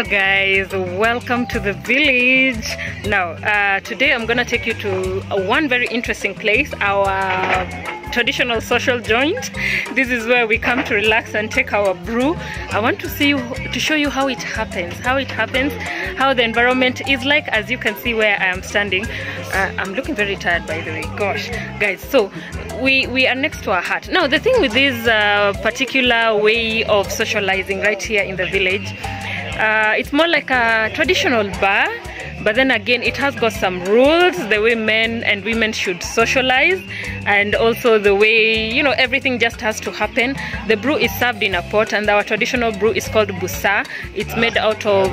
Hello guys, welcome to the village. Now today I'm gonna take you to one very interesting place, our traditional social joint. This is where we come to relax and take our brew. I want to show you how it happens, how the environment is like. As you can see where I am standing, I'm looking very tired, by the way. Gosh guys, so we are next to our hut. Now the thing with this particular way of socializing right here in the village, it's more like a traditional bar, but then again it has got some rules, the way men and women should socialize, and also the way, you know, everything just has to happen. The brew is served in a pot, and our traditional brew is called Busaa. It's made out of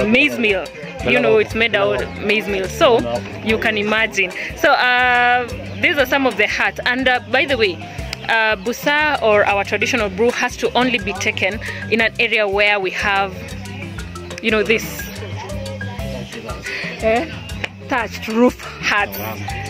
maize meal. You know, it's made out of maize meal, so you can imagine. So these are some of the huts. And by the way, Busaa, or our traditional brew, has to only be taken in an area where we have, you know, this thatched roof huts.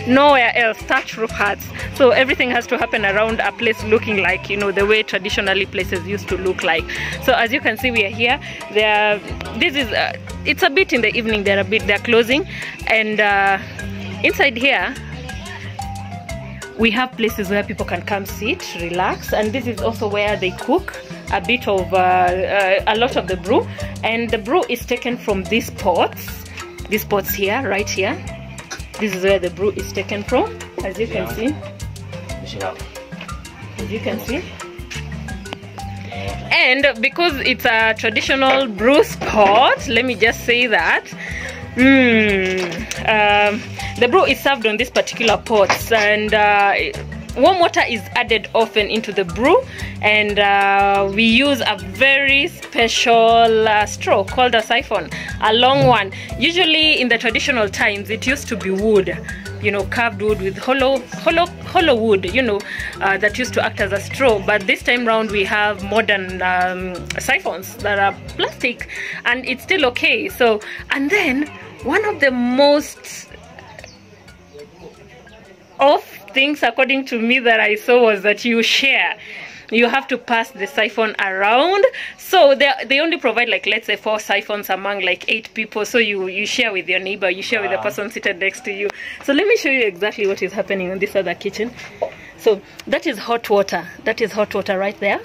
Nowhere else, thatched roof huts. So everything has to happen around a place looking like, you know, the way traditionally places used to look like. So as you can see, we are here. It's a bit in the evening. They're closing, and inside here we have places where people can come sit, relax, and this is also where they cook a bit of a lot of the brew. And the brew is taken from these pots here, right here. This is where the brew is taken from, as you can see. And because it's a traditional brew spot, let me just say that the brew is served on these particular pots, and warm water is added often into the brew, and we use a very special straw called a siphon, a long one. Usually in the traditional times it used to be wood, you know, carved wood with hollow wood, you know, that used to act as a straw. But this time round we have modern siphons that are plastic, and it's still okay. So, and then one of the most off things, according to me, that I saw was that you have to pass the siphon around. So they only provide, like, let's say 4 siphons among like 8 people. So you share with your neighbor, you share with the person seated next to you. So let me show you exactly what is happening in this other kitchen. So that is hot water. That is hot water right there.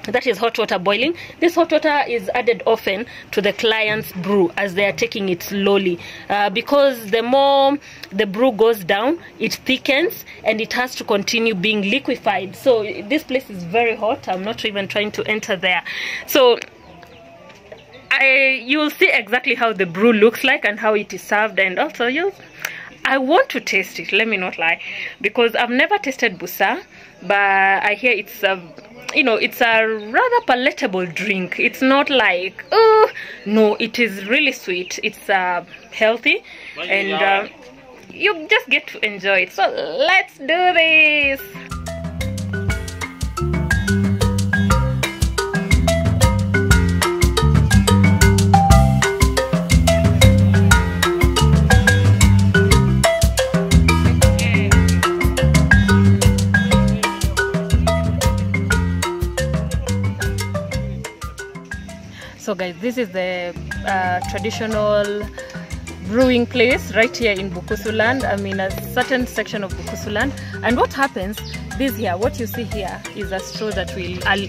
That is hot water boiling. This hot water is added often to the client's brew as they are taking it slowly, because the more the brew goes down, it thickens and it has to continue being liquefied. So this place is very hot. I'm not even trying to enter there. So you will see exactly how the brew looks like and how it is served. And also I want to taste it, let me not lie, because I've never tasted Busaa, but I hear it's you know, it's a rather palatable drink. It's not like, oh no, it is really sweet. It's healthy, and you just get to enjoy it. So let's do this. So guys, this is the traditional brewing place right here in Bukusuland. I'm in a certain section of Bukusuland, and what happens, what you see here is a straw that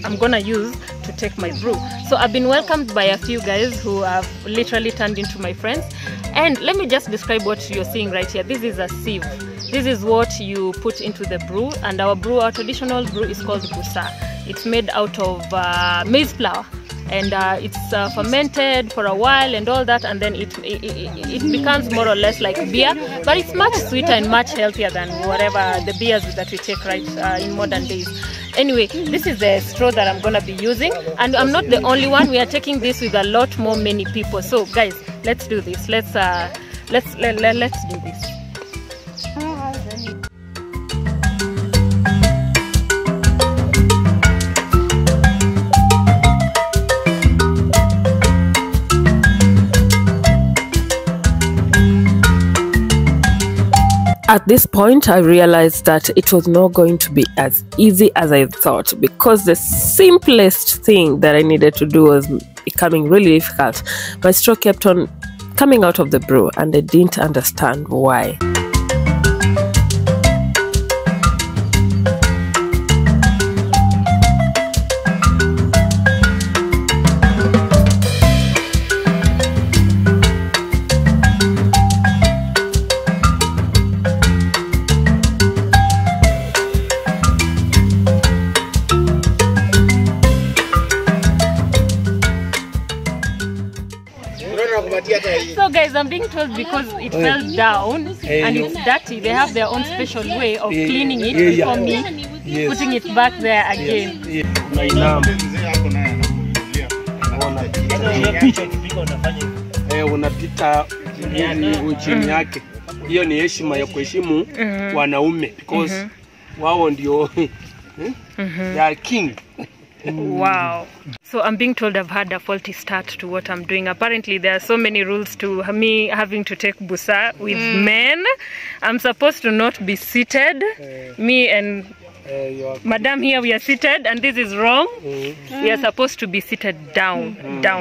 I'm gonna use to take my brew. So I've been welcomed by a few guys who have literally turned into my friends. And let me just describe what you're seeing right here. This is a sieve. This is what you put into the brew, and our traditional brew is called Busaa. It's made out of maize flour, and it's fermented for a while and all that, and then it becomes more or less like beer, but it's much sweeter and much healthier than whatever the beers that we take right in modern days. Anyway, this is the straw that I'm gonna be using, and I'm not the only one. We are taking this with a lot more many people. So guys, let's do this. Let's do this. At this point, I realized that it was not going to be as easy as I thought, because the simplest thing that I needed to do was becoming really difficult. My straw kept on coming out of the brew, and I didn't understand why. So guys, I'm being told because it fell down and it's dirty, they have their own special way of cleaning it before me putting it back there again. Unapita chini yake. Hiyo ni heshima ya kuheshimu wanaume, because wao ndio they are king. Wow. So I'm being told I've had a faulty start to what I'm doing. Apparently there are so many rules to me having to take Busaa with men. I'm supposed to not be seated. Me and Madam here, we are seated, and this is wrong. We are supposed to be seated down,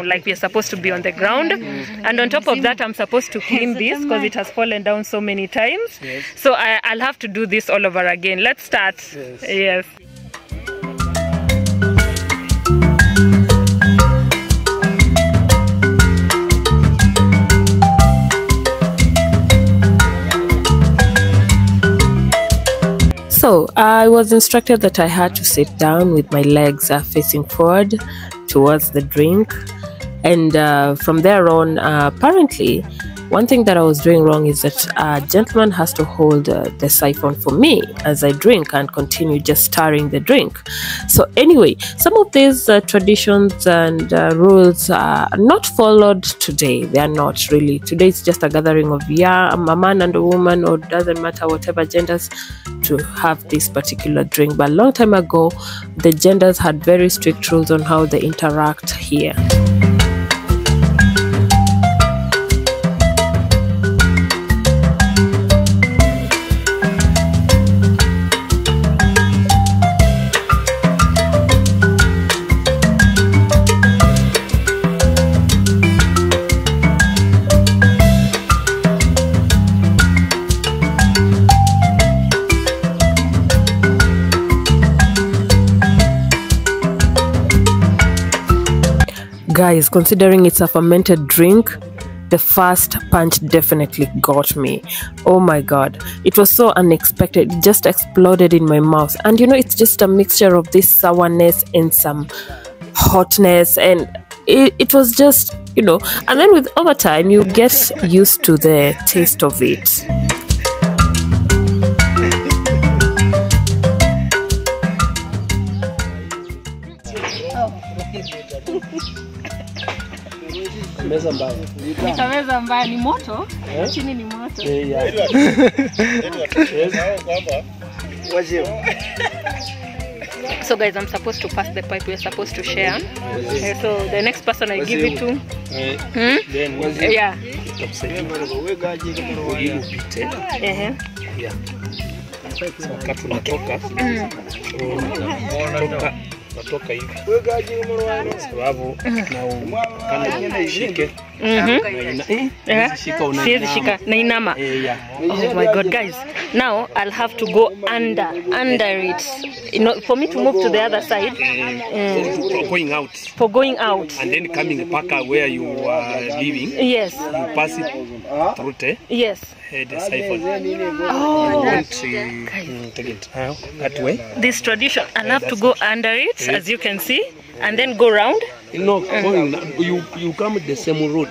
like we are supposed to be on the ground. And on top of that, I'm supposed to clean this because it has fallen down so many times. So I'll have to do this all over again. Let's start. Yes. So I was instructed that I had to sit down with my legs facing forward towards the drink, and from there on, apparently one thing that I was doing wrong is that a gentleman has to hold the siphon for me as I drink and continue just stirring the drink. So anyway, some of these traditions and rules are not followed today. They are not really. Today it's just a gathering of a man and a woman, or doesn't matter whatever genders, to have this particular drink. But a long time ago, the genders had very strict rules on how they interact here. Guys, considering it's a fermented drink, the first punch definitely got me. Oh my god, it was so unexpected. It just exploded in my mouth, and you know, it's just a mixture of this sourness and some hotness, and it was just, you know, and then with over time you get used to the taste of it. Nikameza mbaya, ni moto, chini ni moto. So guys, I'm supposed to pass the pipe, we're supposed to share. So the next person I give it to, yeah. Natoka hivi sababu na shike shika na inama. Oh my god, guys, now I'll have to go under it, you know, for me to move to the other side, for going out and then coming back where you are living. Yes, you pass it through the siphon. Oh, take it that way. This tradition, I'll have to go under it, as you can see, and then go round. No, you come the same road.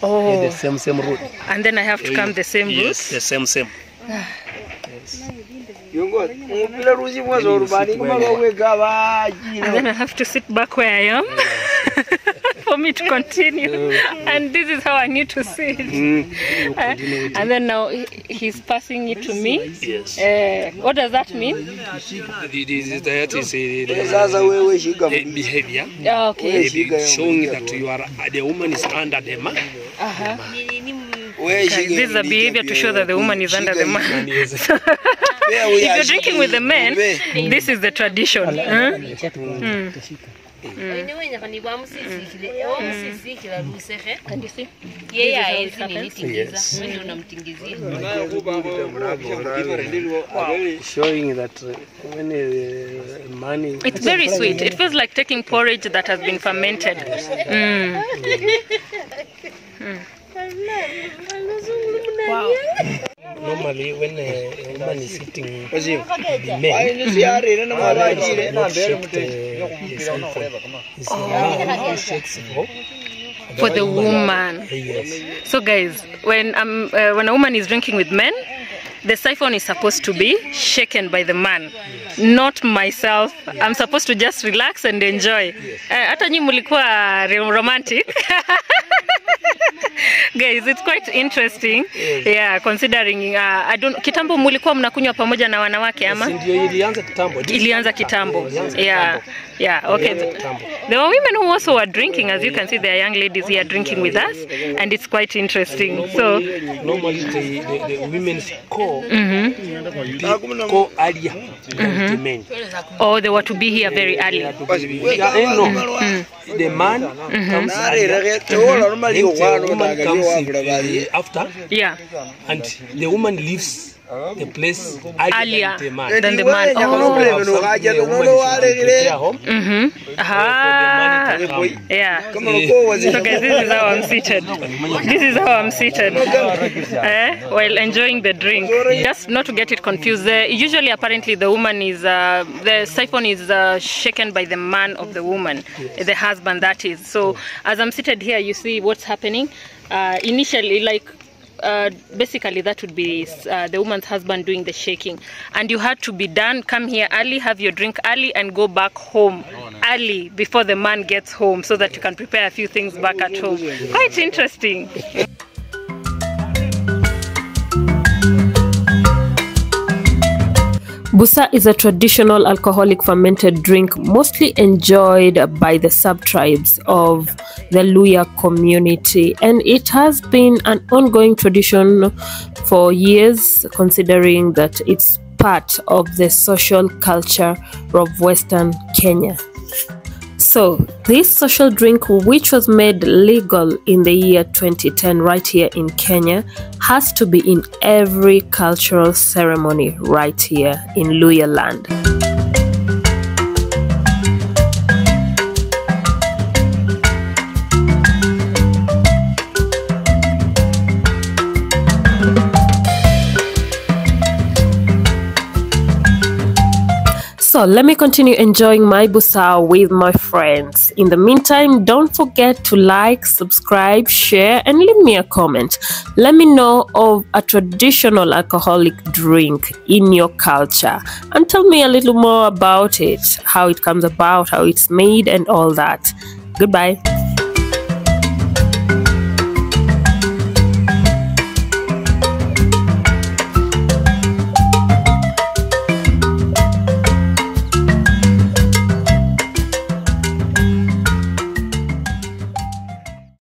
Oh, the same road. And then I have to come the same route. Yes, the same. Yes. And then I have to sit back where I am for me to continue. And this is how I need to sit. And then now he's passing it to me. Yes. What does that mean? That is behavior. Okay. Showing that you are the woman is under the man. This is a behavior to show that the woman is under the man. If you're drinking with the men, this is the tradition. Can you see? Showing that when money. It's very sweet. It feels like taking porridge that has been fermented. Wow. Normally, when a woman is sitting, the for the woman. So guys, when a woman is drinking with men, the siphon is supposed to be shaken by the man, not myself. I'm supposed to just relax and enjoy. Hata nyi mulikuwa romantic. Guys, it's quite interesting. Yeah, considering I don't kitambo mulikuwa mnakunywa pamoja na wanawake ama? Ilianza kitambo. Yeah, okay. There were women who also were drinking. As you can see, there are young ladies here drinking with us, and it's quite interesting. So normally the women's call earlier than the men. Oh, they were to be here very early. The man comes earlier, the woman comes after, and the woman leaves the place earlier than the man. Oh. Yeah. So guys, this is how I'm seated. This is how I'm seated while enjoying the drink. Just not to get it confused. Usually, apparently, the woman is the siphon is shaken by the man of the woman, the husband, that is. So as I'm seated here, you see what's happening. Initially, like. Basically that would be the woman's husband doing the shaking, and you had to be done, come here early, have your drink early, and go back home early before the man gets home, so that you can prepare a few things back at home. Quite interesting. Busaa is a traditional alcoholic fermented drink mostly enjoyed by the sub-tribes of the Luya community, and it has been an ongoing tradition for years, considering that it's part of the social culture of Western Kenya. So this social drink, which was made legal in the year 2010 right here in Kenya, has to be in every cultural ceremony right here in Luya land. So let me continue enjoying my Busaa with my friends. In the meantime, don't forget to like, subscribe, share, and leave me a comment. Let me know of a traditional alcoholic drink in your culture, and tell me a little more about it, how it comes about, how it's made, and all that. Goodbye.